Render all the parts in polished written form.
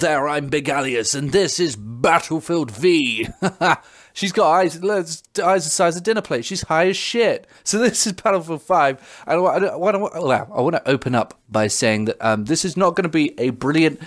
there, I'm Big Alias, and this is Battlefield V. She's got eyes the size of dinner plate. She's high as shit. So this is Battlefield 5. I want to open up by saying that this is not going to be a brilliant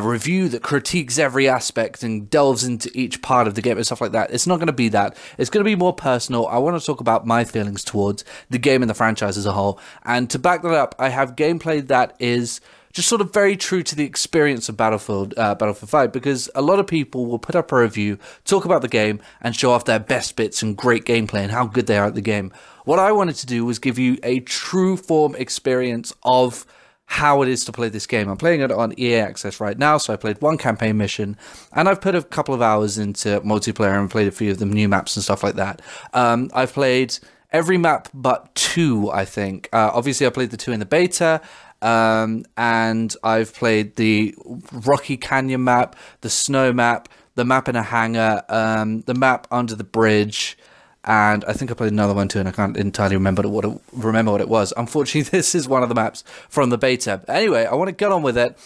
review that critiques every aspect and delves into each part of the game and stuff like that. It's not going to be that. It's going to be more personal. I want to talk about my feelings towards the game and the franchise as a whole. And to back that up, I have gameplay that is just sort of very true to the experience of Battlefield 5, because a lot of people will put up a review, talk about the game, and show off their best bits and great gameplay and how good they are at the game. What I wanted to do was give you a true form experience of how it is to play this game. I'm playing it on EA Access right now, so I played one campaign mission, and I've put a couple of hours into multiplayer and played a few of the new maps and stuff like that. I've played every map but 2, I think. Obviously, I played the 2 in the beta, and I've played the Rocky Canyon map, the snow map, the map in a hangar, the map under the bridge, and I think I played another one too, and I can't entirely remember what it was. Unfortunately, this is one of the maps from the beta. Anyway, I want to get on with it.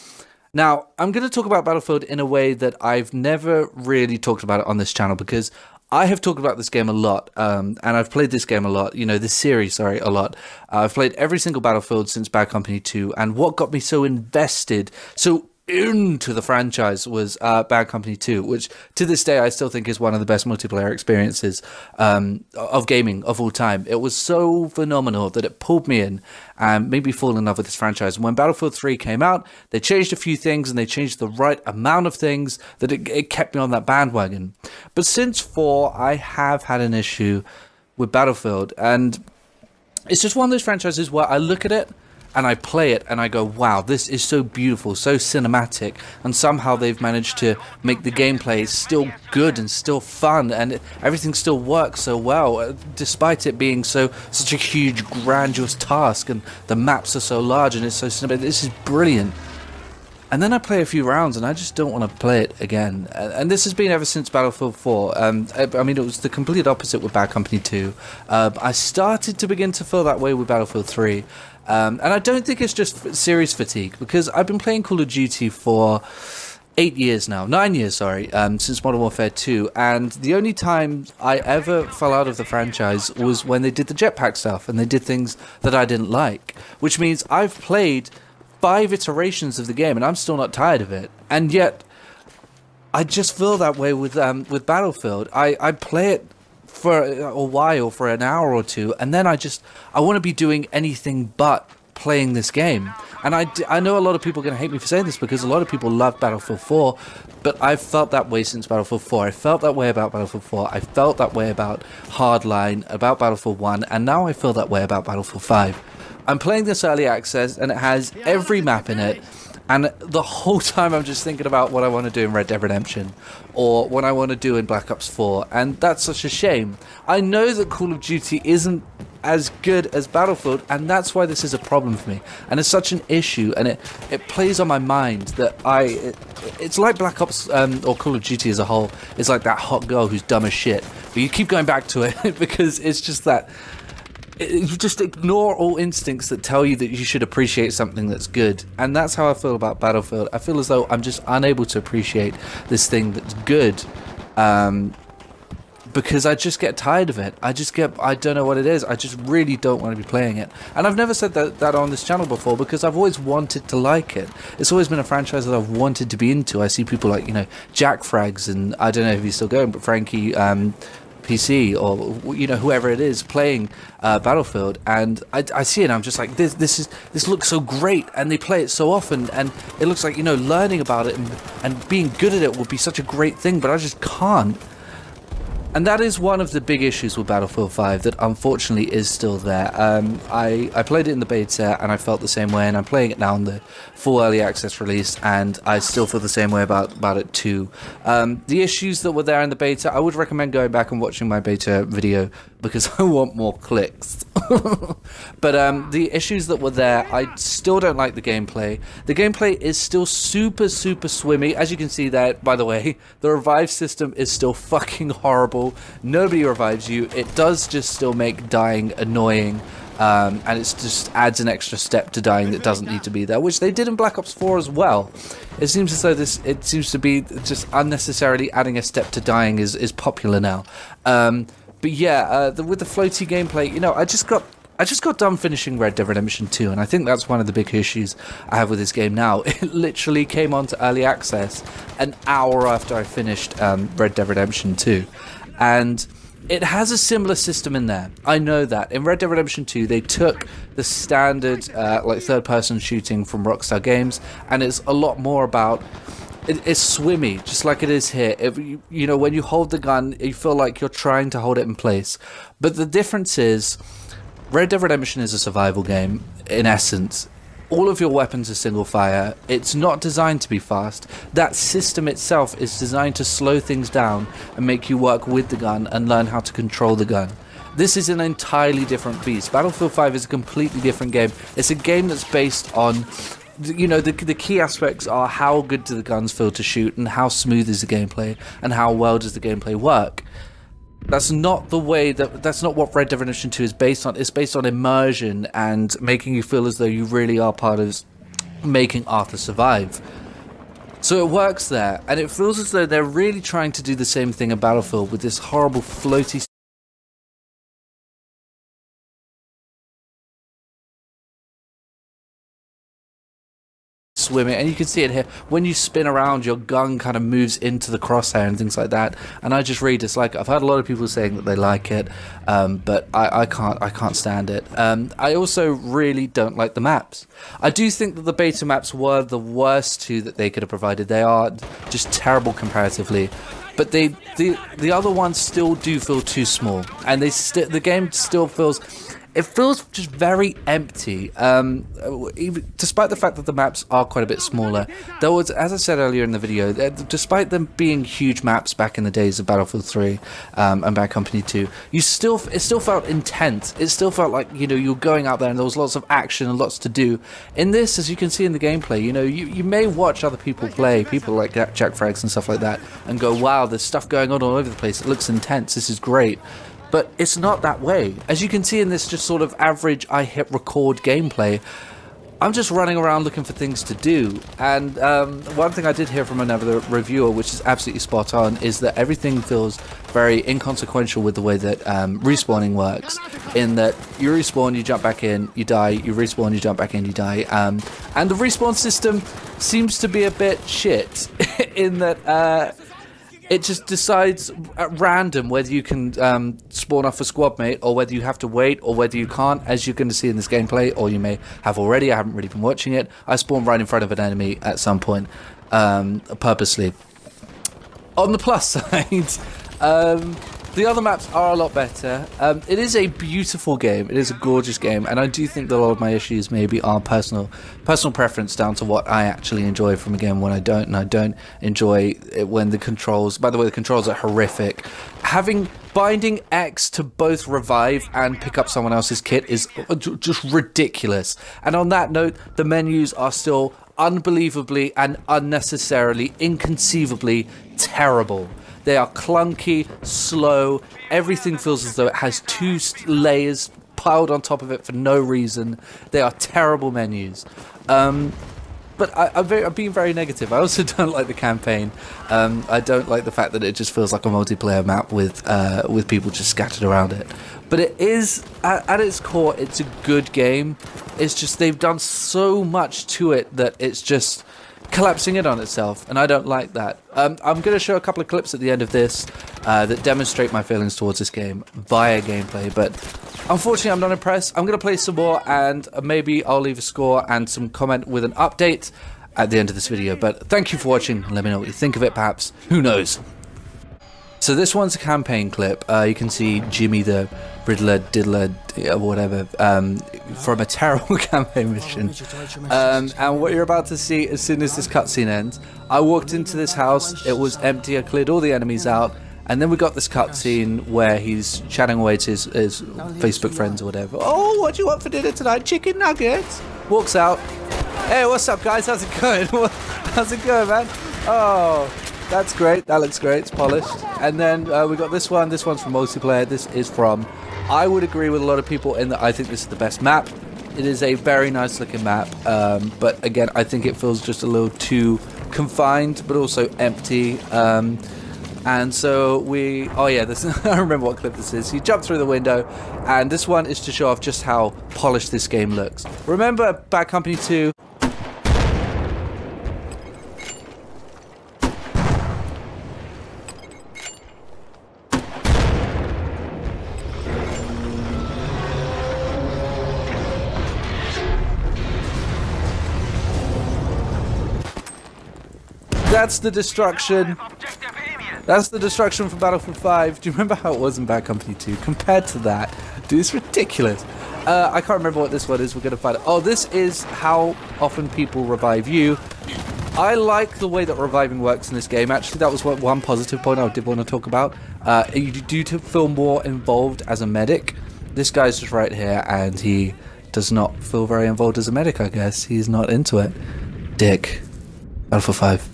Now, I'm going to talk about Battlefield in a way that I've never really talked about it on this channel, because I have talked about this game a lot, and I've played this game a lot, this series, sorry, a lot. I've played every single Battlefield since Bad Company 2, and what got me so invested, so into the franchise, was Bad Company 2, which to this day I still think is one of the best multiplayer experiences of gaming of all time. It was so phenomenal that it pulled me in and made me fall in love with this franchise. And when Battlefield 3 came out, they changed a few things, and they changed the right amount of things that it kept me on that bandwagon. But since 4, I have had an issue with Battlefield, and it's just one of those franchises where I look at it and I play it and I go, wow, this is so beautiful, so cinematic, and somehow they've managed to make the gameplay still good and still fun, and everything still works so well, despite it being such a huge, grandiose task, and the maps are so large and it's so cinematic. This is brilliant. And then I play a few rounds and I just don't want to play it again. And this has been ever since Battlefield 4. I mean, it was the complete opposite with Bad Company 2. I started to begin to feel that way with Battlefield 3. And I don't think it's just series fatigue, because I've been playing Call of Duty for 9 years, sorry, since Modern Warfare 2, and the only time I ever fell out of the franchise was when they did the jetpack stuff, and they did things that I didn't like, which means I've played 5 iterations of the game, and I'm still not tired of it, and yet I just feel that way with Battlefield. I play it for a while, for an hour or two, and then I want to be doing anything but playing this game. And I know a lot of people are going to hate me for saying this, because a lot of people love Battlefield 4, but I've felt that way since Battlefield 4. I felt that way about Battlefield 4, I felt that way about Hardline, about Battlefield 1, and now I feel that way about Battlefield 5. I'm playing this early access, and it has every map in it, and the whole time I'm just thinking about what I want to do in Red Dead Redemption, or what I want to do in Black Ops 4, and that's such a shame. I know that Call of Duty isn't as good as Battlefield, and that's why this is a problem for me, and it's such an issue, and it plays on my mind that it's like Black Ops or Call of Duty as a whole is like that hot girl who's dumb as shit, but you keep going back to it because it's just that you just ignore all instincts that tell you that you should appreciate something that's good. And that's how I feel about Battlefield. I feel as though I'm just unable to appreciate this thing that's good, because I just get tired of it. I don't know what it is, I just really don't want to be playing it. And I've never said that on this channel before, because I've always wanted to like it. It's always been a franchise that I've wanted to be into. I see people like, Jack Frags, and I don't know if he's still going, but Frankie PC, or whoever it is playing Battlefield, and I see it and I'm just like, this looks so great, and they play it so often, and it looks like learning about it and being good at it would be such a great thing, but I just can't. And that is one of the big issues with Battlefield 5 that unfortunately is still there. I played it in the beta and I felt the same way, and I'm playing it now in the full early access release, and I still feel the same way about it too. The issues that were there in the beta, I would recommend going back and watching my beta video, because I want more clicks. But the issues that were there, I still don't like the gameplay. The gameplay is still super swimmy. As you can see there, by the way, the revive system is still fucking horrible. Nobody revives you. It does just still make dying annoying. and it just adds an extra step to dying that doesn't need to be there, which they did in Black Ops 4 as well. It seems as though it seems to be just unnecessarily adding a step to dying is popular now. But yeah, with the floaty gameplay, you know, I just got done finishing Red Dead Redemption 2, and I think that's one of the big issues I have with this game now. It literally came onto early access an hour after I finished Red Dead Redemption 2, and it has a similar system in there. I know that. In Red Dead Redemption 2, they took the standard like third-person shooting from Rockstar Games, and it's a lot more about... It's swimmy, just like it is here. You know, when you hold the gun, you feel like you're trying to hold it in place. But the difference is, Red Dead Redemption is a survival game, in essence. All of your weapons are single fire. It's not designed to be fast. That system itself is designed to slow things down and make you work with the gun and learn how to control the gun. This is an entirely different beast. Battlefield 5 is a completely different game. It's a game that's based on, you know, the key aspects are how good do the guns feel to shoot, and how smooth is the gameplay, and how well does the gameplay work. That's not the way that's not what Red Dead Redemption 2 is based on. It's based on immersion and making you feel as though you really are part of making Arthur survive. So it works there, and it feels as though they're really trying to do the same thing in Battlefield with this horrible floaty swimming, and you can see it here. When you spin around, your gun kind of moves into the crosshair and things like that, and I just really dislike it. I've heard a lot of people saying that they like it, but I can't stand it. I also really don't like the maps. I do think that the beta maps were the worst two that they could have provided. They are just terrible comparatively, but the other ones still do feel too small, and the game still feels... It feels just very empty, despite the fact that the maps are quite a bit smaller. There was, as I said earlier in the video, despite them being huge maps back in the days of Battlefield 3 and Bad Company 2, it still felt intense. It still felt like, you know, you were going out there and there was lots of action and lots to do. In this, as you can see in the gameplay, you know, you may watch other people play, people like Jack Frags and stuff like that, and go, wow, there's stuff going on all over the place. It looks intense. This is great. But it's not that way. As you can see in this just sort of average I hit record gameplay, I'm just running around looking for things to do. And one thing I did hear from another reviewer, which is absolutely spot on, is that everything feels very inconsequential with the way that respawning works. In that you respawn, you jump back in, you die, you respawn, you jump back in, you die. And the respawn system seems to be a bit shit in that... it just decides at random whether you can spawn off a squad mate, or whether you have to wait, or whether you can't, as you're going to see in this gameplay, or you may have already. I haven't really been watching it. I spawned right in front of an enemy at some point, purposely. On the plus side, the other maps are a lot better. It is a beautiful game. It is a gorgeous game, and I do think that a lot of my issues maybe are personal preference down to what I actually enjoy from a game when I don't, and I don't enjoy it when the controls... By the way, the controls are horrific. Binding X to both revive and pick up someone else's kit is just ridiculous. And on that note, the menus are still unbelievably and unnecessarily, inconceivably terrible. They are clunky, slow, everything feels as though it has two layers piled on top of it for no reason. They are terrible menus. But I'm being very negative. I also don't like the campaign. I don't like the fact that it just feels like a multiplayer map with people just scattered around it. But it is, at its core, it's a good game. It's just they've done so much to it that it's just... collapsing in on itself, and I don't like that. I'm going to show a couple of clips at the end of this that demonstrate my feelings towards this game via gameplay, but unfortunately I'm not impressed. I'm going to play some more, and maybe I'll leave a score and some comment with an update at the end of this video. But thank you for watching. Let me know what you think of it, perhaps. Who knows? So this one's a campaign clip. You can see Jimmy the Riddler, Diddler, whatever, from a terrible campaign mission. And what you're about to see as soon as this cutscene ends, I walked into this house, it was empty, I cleared all the enemies out, and then we got this cutscene where he's chatting away to his Facebook friends or whatever. Oh, what do you want for dinner tonight? Chicken nuggets? Walks out. Hey, what's up, guys? How's it going? How's it going, man? Oh... that's great. That looks great. It's polished. And then we got this one. This one's from multiplayer. This is from I would agree with a lot of people in that I think this is the best map. It is a very nice looking map, but again, I think it feels just a little too confined, but also empty. And so we, oh yeah, this, I remember what clip this is. You jump through the window, and this one is to show off just how polished this game looks. Remember Bad Company 2? That's the destruction. That's the destruction for Battlefield 5. Do you remember how it was in Bad Company 2? Compared to that, dude, it's ridiculous. I can't remember what this one is. We're going to find it. Oh, this is how often people revive you. I like the way that reviving works in this game. Actually, that was one positive point I did want to talk about. You do feel more involved as a medic. This guy's just right here, and he does not feel very involved as a medic, I guess. He's not into it. Dick. Battlefield 5.